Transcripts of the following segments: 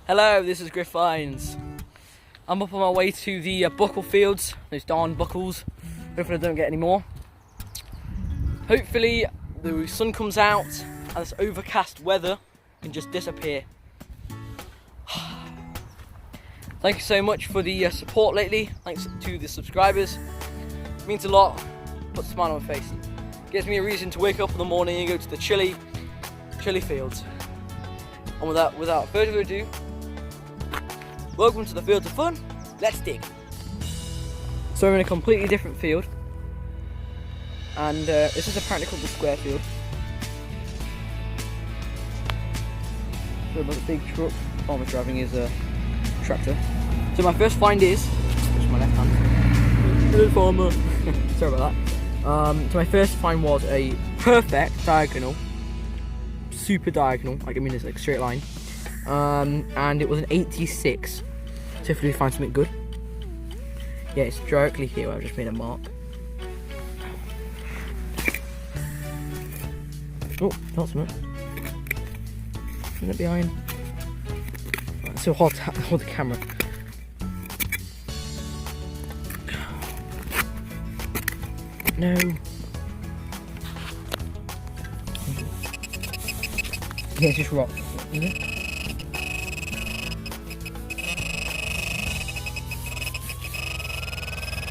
Hello, this is GRIF-FINds. I'm up on my way to the buckle fields, those darn buckles. Hopefully I don't get any more. Hopefully the sun comes out and this overcast weather can just disappear. Thank you so much for the support lately. Thanks to the subscribers. It means a lot. Puts a smile on my face. Gives me a reason to wake up in the morning and go to the chilly fields. And without further ado, welcome to the fields of fun. Let's dig. So we're in a completely different field, and this is apparently called the square field. So about the big truck, farmer's driving his tractor. So my first find is, just my left hand. Hello farmer. Sorry about that. So my first find was a perfect diagonal, super diagonal. Like, I mean, it's like a straight line. And it was an 86. So if we find something good. Yeah, it's directly here where I've just made a mark. Oh, that's something. Isn't it behind? It's so hard to hold the camera. No. Yeah, it's just rock, isn't it?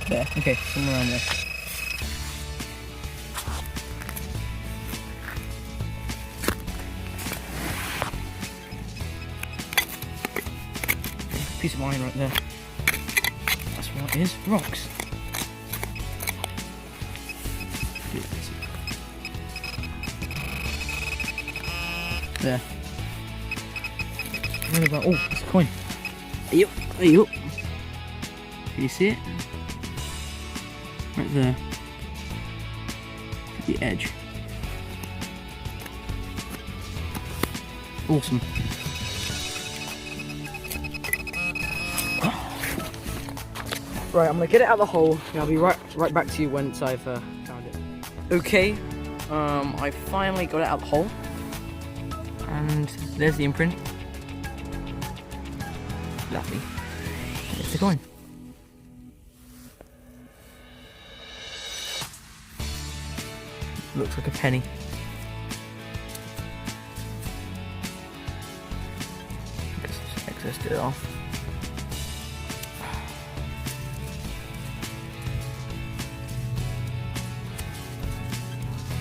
There, okay, somewhere around there. Piece of iron right there. That's what it is, rocks. There. What about, oh, it's a coin. Hey up, hey up. Can you see it? Right there. At the edge. Awesome. Right, I'm gonna get it out of the hole and I'll be right back to you once I've found it. Okay, I finally got it out of the hole. And there's the imprint. Lovely. It's the coin. Looks like a penny. I guess just excessed it off.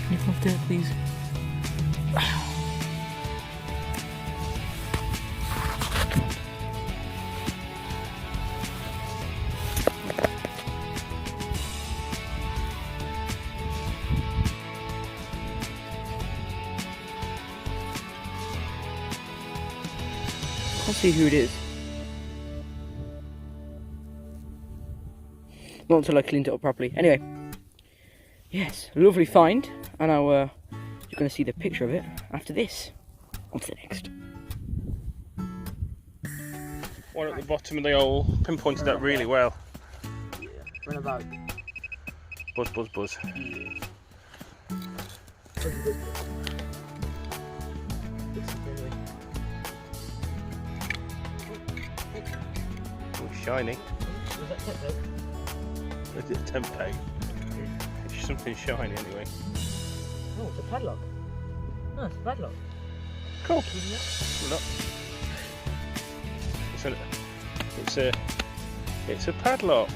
Can you come off there, please? Let's see who it is. Not until I cleaned it up properly. Anyway, yes, lovely find, and now you're going to see the picture of it after this. On to the next. One at the bottom of the hole, pinpointed that really well. Yeah, run about. Buzz, buzz, buzz. Yeah. Oh, shiny. Was that tempo? Is it tempo? It's something shiny anyway. Oh, it's a padlock. Oh, it's a padlock. Cool. Look. It's a padlock.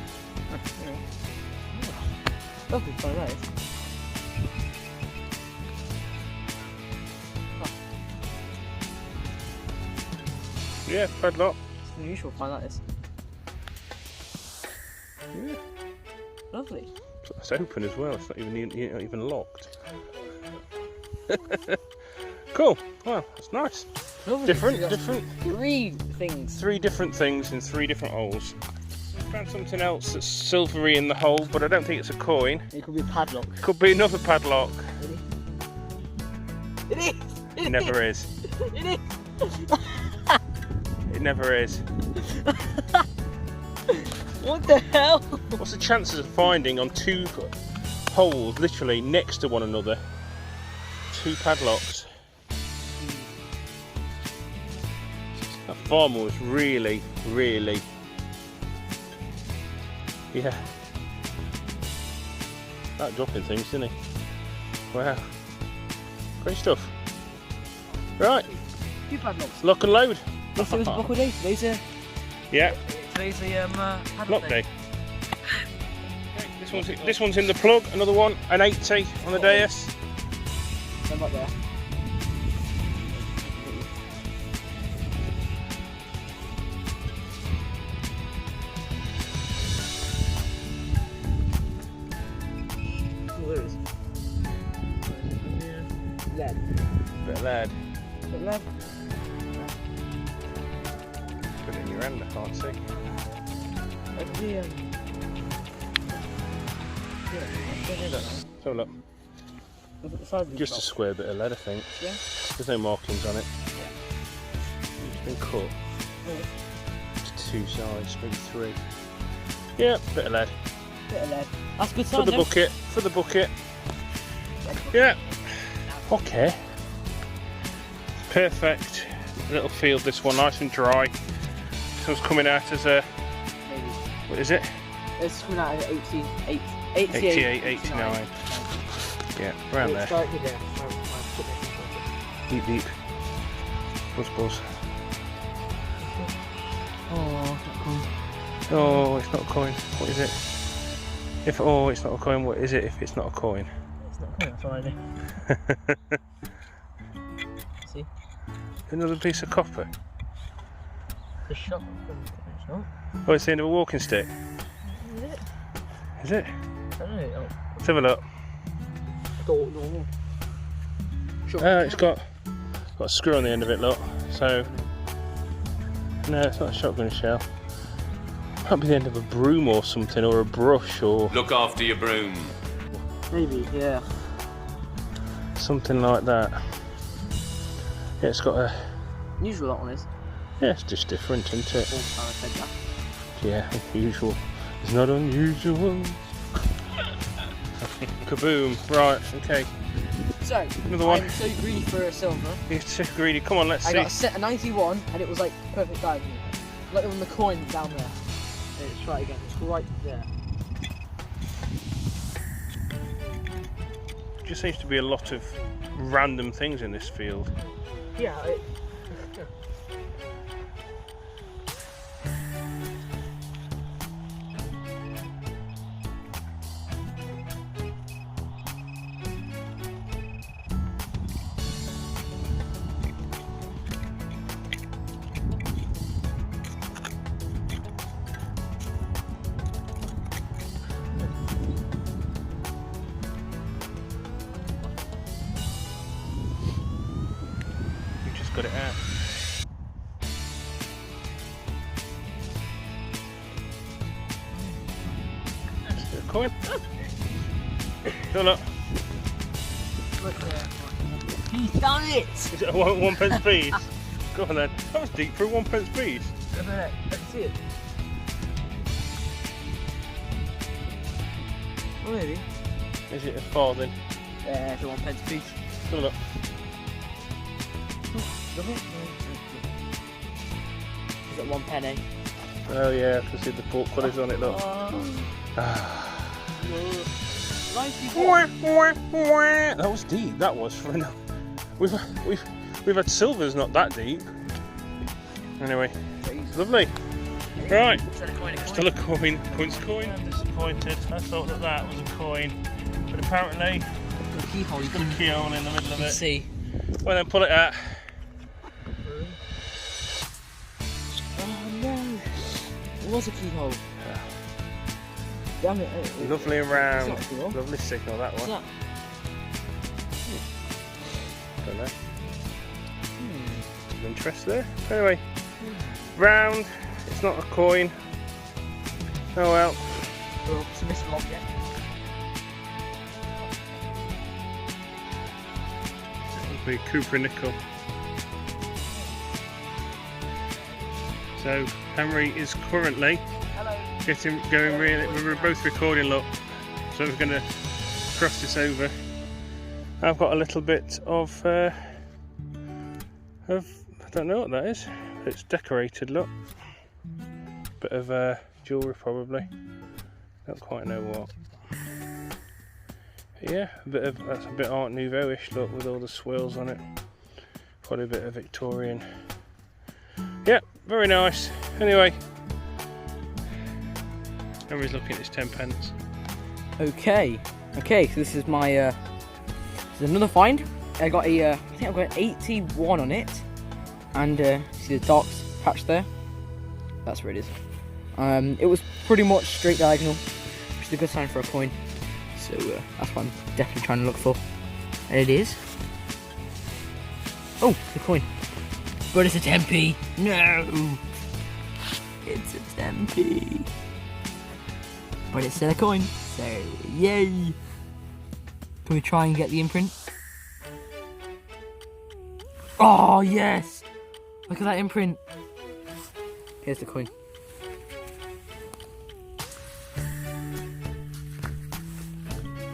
Lovely, fun that is. Yeah, padlock. It's unusual, fun that is. Yeah. Lovely. It's open as well. It's not even locked. Cool. Well, that's nice. Lovely. Different. Three things. 3 different things in 3 different holes. Found something else that's silvery in the hole, but I don't think it's a coin. It could be a padlock. Could be another padlock. It is. It never is. It is. It never is. What the hell? What's the chances of finding on 2 holes literally next to one another 2 padlocks? That farmer was really, yeah. That dropping things, didn't he? Wow. Great stuff. Right. Few padlocks. Lock and load. Yes, it was a buckle day. Today's a Yeah. padlock Lock day. day. This one's in the plug. Another one, an 80 on the Deus. Come up there. Oh, there it is. Lead. Bit of lead. Bit of lead. Put it in your hand, I can't see. Let's have a look. Look at the size of Just a square bit of lead, I think. Yeah. There's no markings on it. Yeah. It's been cut. Oh. It's two sides, maybe three. Yeah, bit of lead. Bit of lead. That's a good sign. For the bucket. For the bucket. Yeah. Okay. Perfect little field. This one, nice and dry. This one's coming out as a. Maybe. What is it? It's coming out at 88, 89. Yeah, around there. Started there. Deep, deep. Buzz, buzz. Oh, Oh, it's not a coin. What is it? If it's not a coin, what is it if it's not a coin? it's not coming. That's what I do. See? Another piece of copper. The shop. It's not. Oh, it's the end of a walking stick. Is it? Is it? I don't know. Let's have a look. I don't know. It's got a screw on the end of it, look. So, no, it's not a shotgun shell. Might be the end of a broom or something, or a brush, or look after your broom. Maybe, yeah. something like that. Yeah, it's got a. Usual that one is. Yeah, it's just different, isn't it? All the time I said that. Yeah, unusual. It's not unusual. Kaboom! Right, okay. So, Another one. I'm so greedy for a silver. You're too greedy. Come on, let's I see. got a set of 91 and it was like perfect value. Like on the coin down there. Let's try it again. It's right there. Just seems to be a lot of random things in this field. Yeah. Got it out. That's a coin. Go look. Look there. He's done it! Is it a one pence piece? Go on then. That was deep for a 1 pence piece. Let's see it. Oh, maybe. Is it a farthing? Yeah, it's a 1 pence piece. Go look. Is it 1 penny? Oh yeah, I can see the portcullis on it. Look. That was deep. That was for enough. We've had silvers not that deep. Anyway, lovely. Right, still a coin. Coin's coin. I'm disappointed. I thought that was a coin, but apparently The keyhole. got a keyhole in the middle of it. See. Well then, pull it out. Oh no! It was a keyhole. Damn it! Lovely and round. It's not a keyhole. Lovely signal that What's one. that? Don't know. Some interest there. Anyway, round. It's not a coin. Oh well. Oh, it's a missile object. It'll be Cooper nickel. So Henry is currently going really. We're both recording. Look, so we're going to cross this over. I've got a little bit of I don't know what that is. It's decorated, look. Bit of jewellery probably. Don't quite know what. But yeah, that's a bit Art Nouveau-ish look with all the swirls on it. Probably a bit of Victorian. Yeah, very nice. Anyway, everybody's looking at this 10p. Okay, so this is my this is another find. I got a I think I've got an 81 on it, and see the dark patch there. That's where it is. It was pretty much straight diagonal, which is a good sign for a coin. So that's what I'm definitely trying to look for. And it is. Oh, the coin. But it's a 10p. No, it's a 10p. But it's still a coin. So yay! Can we try and get the imprint? Oh yes! Look at that imprint. Here's the coin.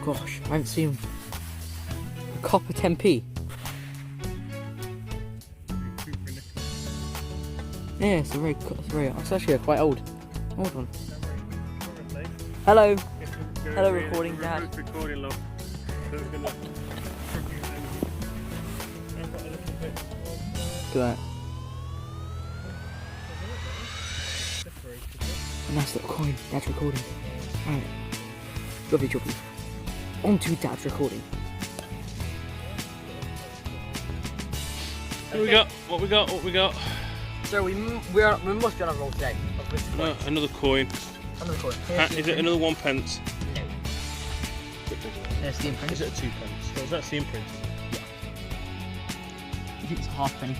Gosh, I haven't seen a copper 10p. Yeah, it's actually a quite old one. Hello. Hello, recording dad. Recording, love. Look at that. A nice little coin. Dad's recording. Alright. Lovely jubbly. On to Dad's recording. What we got? What we got? So we must be on a roll today. No, another coin. Another coin. Is it another 1p? No. There's the imprint. Is it a 2p? So that's the imprint. Yeah. I think it's a half penny.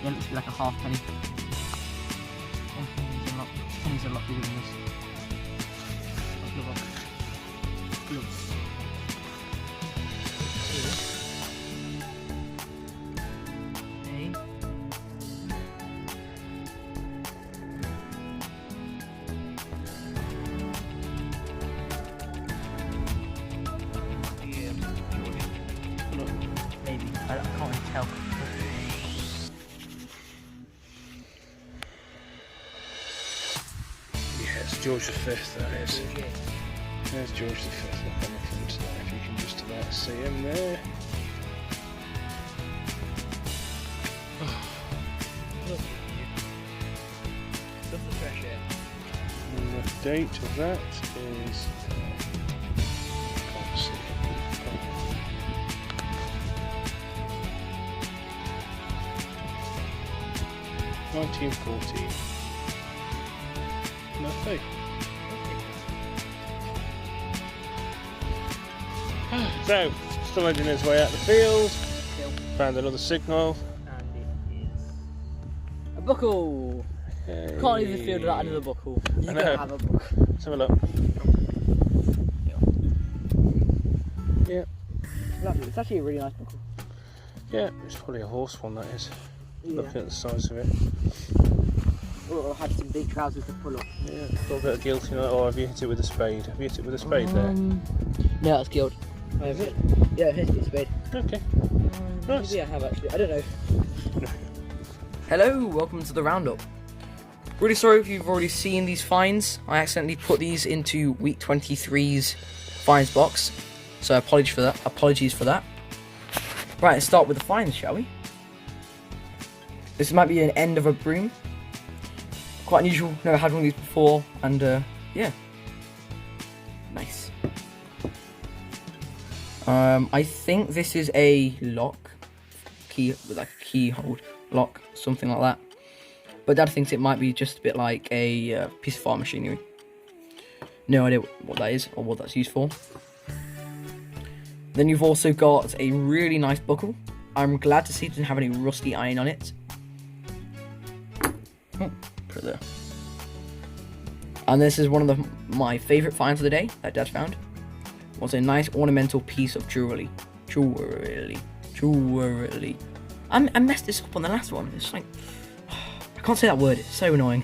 Yeah, it looks like a half penny. Pennies are a lot bigger than this. Look. Maybe. I can't really tell. Yeah, it's George V, that is. There's George V, look on the front there, if you can just about see him there. And the date of that is... can't see. 1914. Nothing. So, still edging his way out the field. Found another signal. And it is a buckle. Hey. Can't leave the field without another buckle. You gotta have a buckle. Let's have a look. Yeah. It's actually a really nice buckle. Yeah, it's probably a horse one, that is. Yeah. Looking at the size of it. Oh, I had some big trousers to pull up. Yeah, a little bit of guilt in it. Oh, have you hit it with a spade? Have you hit it with a spade there? No, that's guilt. Is it? Yeah, it hit it with a spade. Okay. Nice. Maybe I have actually. I don't know. Hello, welcome to the roundup. Really sorry if you've already seen these finds. I accidentally put these into week 23's finds box, so apologies for that. Right, let's start with the finds, shall we? This might be an end of a broom. Quite unusual, never had one of these before, and yeah. Nice. I think this is a lock. Key, with like a keyhole lock, something like that. But Dad thinks it might be just a bit like a piece of farm machinery. No idea what that is or what that's used for. Then you've also got a really nice buckle. I'm glad to see it doesn't have any rusty iron on it. Put it there. And this is one of my favourite finds of the day that Dad found. Was a nice ornamental piece of jewellery. I messed this up on the last one. It's like, I can't say that word. It's so annoying.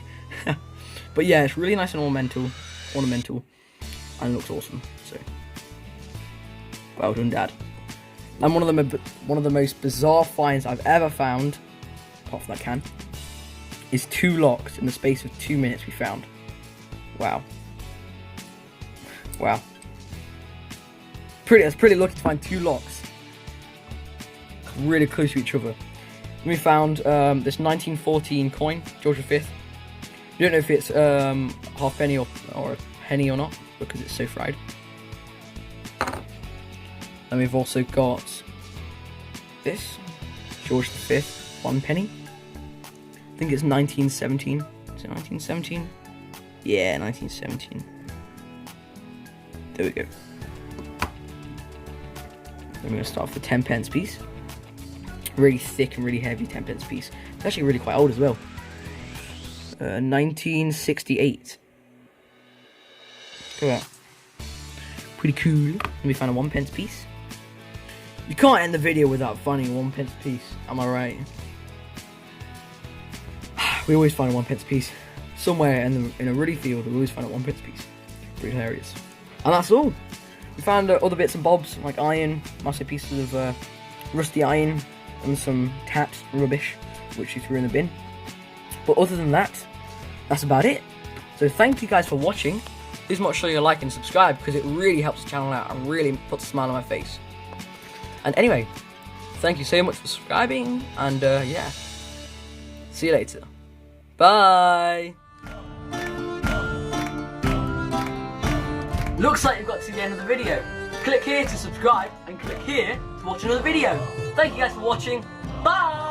But yeah, it's really nice and ornamental, and it looks awesome. So, well done, Dad. And one of the most bizarre finds I've ever found, apart from that can, is 2 locks in the space of 2 minutes we found. Wow. Wow. That's pretty lucky to find 2 locks really close to each other. We found this 1914 coin, George V. You don't know if it's half penny or a penny or not because it's so fried. And we've also got this George V 1 penny. I think it's 1917. Is it 1917? Yeah, 1917. There we go. I'm going to start with the 10p piece. Really thick and really heavy 10p piece. It's actually really quite old as well. 1968. Look at that. Pretty cool. And we found a 1p piece. You can't end the video without finding a 1p piece. Am I right? We always find a 1p piece. Somewhere in a ruddy field, we always find a 1p piece. Pretty hilarious. And that's all. We found other bits and bobs, like iron, massive pieces of rusty iron, and some taps rubbish, which we threw in the bin. But other than that, that's about it. So thank you guys for watching. Please make sure you like and subscribe, because it really helps the channel out and really puts a smile on my face. And anyway, thank you so much for subscribing, and yeah, see you later. Bye! Looks like you've got to the end of the video. Click here to subscribe, and click here to watch another video. Thank you guys for watching. Bye!